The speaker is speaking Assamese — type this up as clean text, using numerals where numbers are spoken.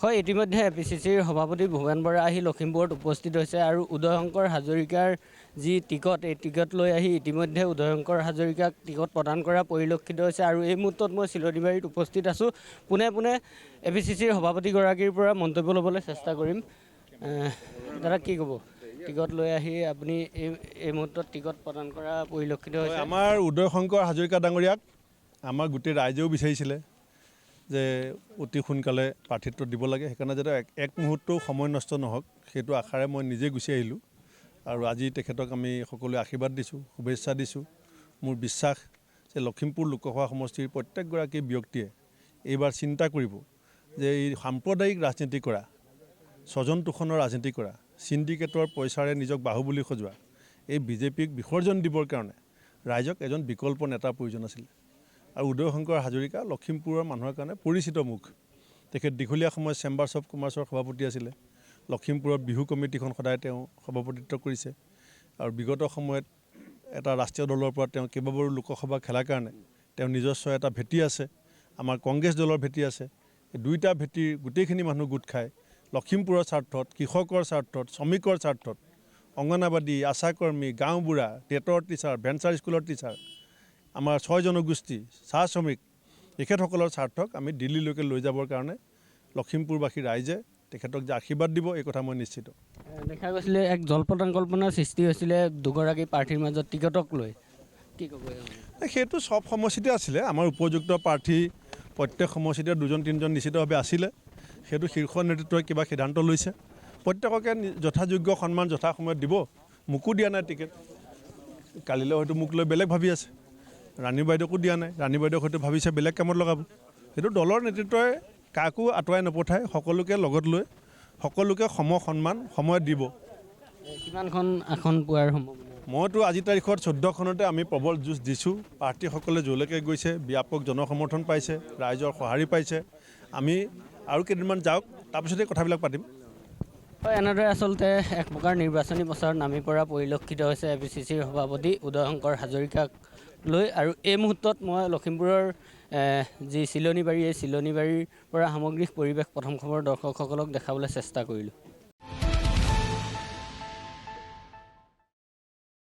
হয়, ইতিমধ্যে এপিচিচিৰ সভাপতি ভূপেন বৰা আহি লখিমপুৰত উপস্থিত হৈছে আৰু উদয়শংকৰ হাজৰিকাৰ যি টিকট এই টিকট লৈ আহি ইতিমধ্যে উদয়শংকৰ হাজৰিকাক টিকট প্ৰদান কৰা পৰিলক্ষিত হৈছে আৰু এই মুহূৰ্তত মই চিলনিবাৰীত উপস্থিত আছোঁ। পোনে পোনে এপিচিচিৰ সভাপতিগৰাকীৰ পৰা মন্তব্য ল'বলৈ চেষ্টা কৰিম। দাদা কি ক'ব? টিকট লৈ আহি আপুনি এই মুহূৰ্তত টিকট প্ৰদান কৰা পৰিলক্ষিত হৈছে। আমাৰ উদয়শংকৰ হাজৰিকা ডাঙৰীয়াক আমাৰ গোটেই ৰাইজেও বিচাৰিছিলে যে অতি সোনকালে প্ৰাৰ্থিত্ব দিব লাগে, সেইকাৰণে যাতে এক মুহূৰ্তও সময় নষ্ট নহওক সেইটো আশাৰে মই নিজে গুচি আহিলোঁ আৰু আজি তেখেতক আমি সকলোৱে আশীৰ্বাদ দিছোঁ, শুভেচ্ছা দিছোঁ। মোৰ বিশ্বাস যে লখিমপুৰ লোকসভা সমষ্টিৰ প্ৰত্যেকগৰাকী ব্যক্তিয়ে এইবাৰ চিন্তা কৰিব যে এই সাম্প্ৰদায়িক ৰাজনীতি কৰা, স্বজন তোষণৰ ৰাজনীতি কৰা, চিণ্ডিকেটৰ পইচাৰে নিজক বাহুবলী সজোৱা এই বিজেপিক বিসৰ্জন দিবৰ কাৰণে ৰাইজক এজন বিকল্প নেতাৰ প্ৰয়োজন আছিলে আৰু উদয়শংকৰ হাজৰিকা লখিমপুৰৰ মানুহৰ কাৰণে পৰিচিত মুখ। তেখেত দীঘলীয়া সময় চেম্বাৰ্ছ অফ কমাৰ্চৰ সভাপতি আছিলে। লখিমপুৰৰ বিহু কমিটিখন সদায় তেওঁ সভাপতিত্ব কৰিছে আৰু বিগত সময়ত এটা ৰাষ্ট্ৰীয় দলৰ পৰা তেওঁ কেইবাবাৰো লোকসভা খেলাৰ কাৰণে তেওঁ নিজস্ব এটা ভেটি আছে, আমাৰ কংগ্ৰেছ দলৰ ভেটি আছে। এই দুইটা ভেটিৰ গোটেইখিনি মানুহ গোট খাই লখিমপুৰৰ স্বাৰ্থত, কৃষকৰ স্বাৰ্থত, শ্ৰমিকৰ স্বাৰ্থত, অংগনাবাদী, আশাকৰ্মী, গাঁওবুঢ়া, টেটৰ টিচাৰ, ভেঞ্চাৰ স্কুলৰ টিচাৰ, আমাৰ 6 জনগোষ্ঠী, চাহ শ্ৰমিক তেখেতসকলৰ স্বাৰ্থক আমি দিল্লীলৈকে লৈ যাবৰ কাৰণে লখিমপুৰবাসী ৰাইজে তেখেতক যে আশীৰ্বাদ দিব এই কথা মই নিশ্চিত। দেখা গৈছিলে এক জল্পনা কল্পনাৰ সৃষ্টি হৈছিলে দুগৰাকী প্ৰাৰ্থীৰ মাজত টিকটক লৈ, কি ক'ব? সেইটো সব সমষ্টিতে আছিলে। আমাৰ উপযুক্ত প্ৰাৰ্থী প্ৰত্যেক সমষ্টিতে 2-3জন নিশ্চিতভাৱে আছিলে। সেইটো শীৰ্ষ নেতৃত্বই কিবা সিদ্ধান্ত লৈছে। প্ৰত্যেককে যথাযোগ্য সন্মান যথাসময়ত দিব। মোকো দিয়া নাই টিকেট, কালিলৈ হয়তো মোক লৈ বেলেগ ভাবি আছে। ৰাণী বাইদেউকো দিয়া নাই, ৰাণী বাইদেউক হয়তো ভাবিছে বেলেগ কামত লগাব। সেইটো দলৰ নেতৃত্বই কাকো আঁতৰাই নপঠায়, সকলোকে লগত লৈ সকলোকে সন্মান সময়ত দিব। কিমানখন আসন পোৱাৰ সম্ভাৱনা? মইতো আজি তাৰিখত 14খনতে আমি প্ৰবল যুঁজ দিছোঁ। প্ৰাৰ্থীসকলে য'লৈকে গৈছে ব্যাপক জনসমৰ্থন পাইছে, ৰাইজৰ সঁহাৰি পাইছে। আমি আৰু কেইদিনমান যাওক, তাৰপিছতে কথাবিলাক পাতিম। হয়, এনেদৰে আচলতে এক প্ৰকাৰ নিৰ্বাচনী প্ৰচাৰত নামি পৰা পৰিলক্ষিত হৈছে এপিচিচিৰ সভাপতি উদয়শংকৰ হাজৰিকাক লৈ। আৰু এই মুহূৰ্তত মই লখিমপুৰৰ যি চিলনিবাৰী এই চিলনিবাৰীৰ পৰা সামগ্ৰিক পৰিৱেশ প্ৰথম খবৰ দৰ্শকসকলক দেখাবলৈ চেষ্টা কৰিলোঁ।